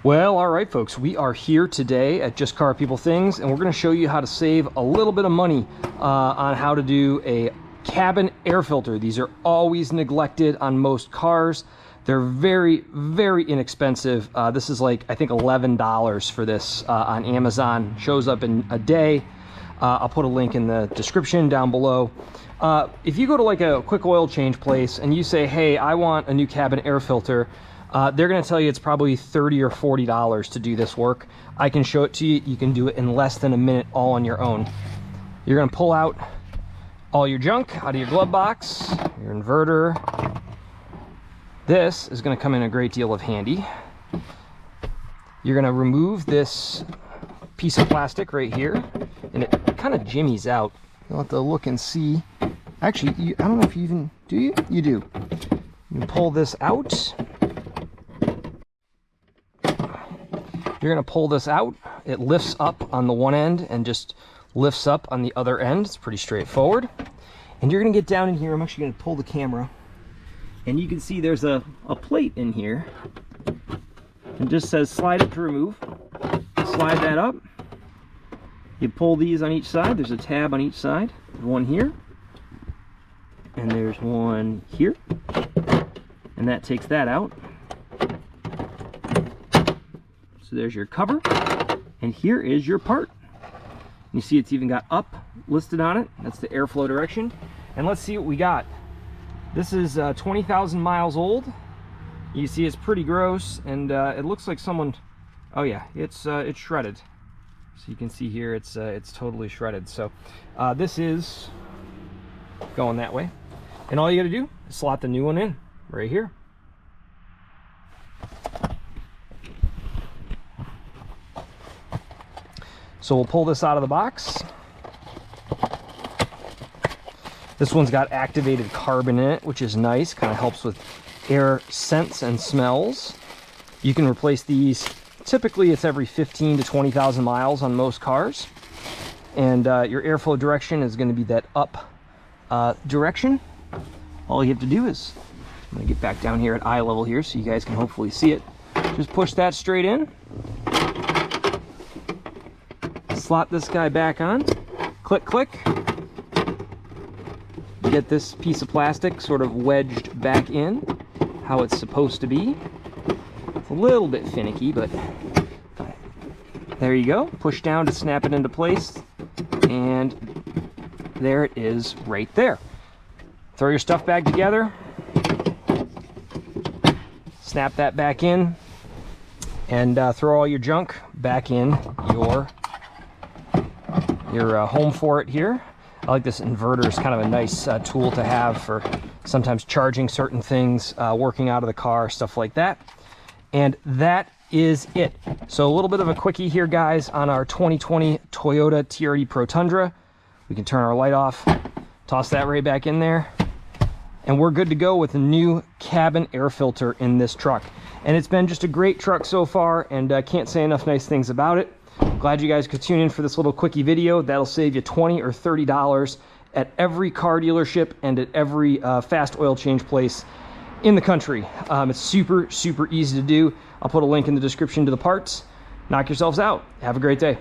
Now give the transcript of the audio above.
Well, all right, folks, we are here today at Just Car People Things, and we're going to show you how to save a little bit of money on how to do a cabin air filter. These are always neglected on most cars. They're very, very inexpensive. This is like, I think, $11 for this on Amazon. Shows up in a day. I'll put a link in the description down below. If you go to like a quick oil change place and you say, hey, I want a new cabin air filter, they're going to tell you it's probably $30 or $40 to do this work. I can show it to you. You can do it in less than a minute all on your own. You're going to pull out all your junk out of your glove box, your inverter. This is going to come in a great deal of handy. You're going to remove this piece of plastic right here, and it kind of jimmies out. You'll have to look and see. Actually, I don't know if you even, do you? You do. You can pull this out. You're going to pull this out. It lifts up on the one end and just lifts up on the other end. It's pretty straightforward. And you're going to get down in here. I'm actually going to pull the camera. And you can see there's a plate in here. It just says slide it to remove. Slide that up. You pull these on each side. There's a tab on each side. There's one here. And there's one here. And that takes that out. So there's your cover, and here is your part. You see it's even got up listed on it. That's the airflow direction. And let's see what we got. This is 20,000 miles old. You see it's pretty gross, and it looks like someone, oh yeah, it's shredded. So you can see here it's totally shredded. So this is going that way. And all you gotta do is slot the new one in right here. So we'll pull this out of the box. This one's got activated carbon in it, which is nice. Kind of helps with air scents and smells. You can replace these. Typically, it's every 15 to 20,000 miles on most cars. And your airflow direction is going to be that up direction. All you have to do is, I'm going to get back down here at eye level here so you guys can hopefully see it. Just push that straight in. Slot this guy back on, click, click. Get this piece of plastic sort of wedged back in, how it's supposed to be. It's a little bit finicky, but there you go. Push down to snap it into place, and there it is right there. Throw your stuff back together, snap that back in, and throw all your junk back in your home for it here. I like this inverter. It's kind of a nice tool to have for sometimes charging certain things, working out of the car, stuff like that. And that is it. So a little bit of a quickie here, guys, on our 2020 Toyota TRD Pro Tundra. We can turn our light off, toss that right back in there, and we're good to go with a new cabin air filter in this truck. And it's been just a great truck so far, and I can't say enough nice things about it. Glad you guys could tune in for this little quickie video. That'll save you $20 or $30 at every car dealership and at every fast oil change place in the country. It's super, super easy to do. I'll put a link in the description to the parts. Knock yourselves out. Have a great day.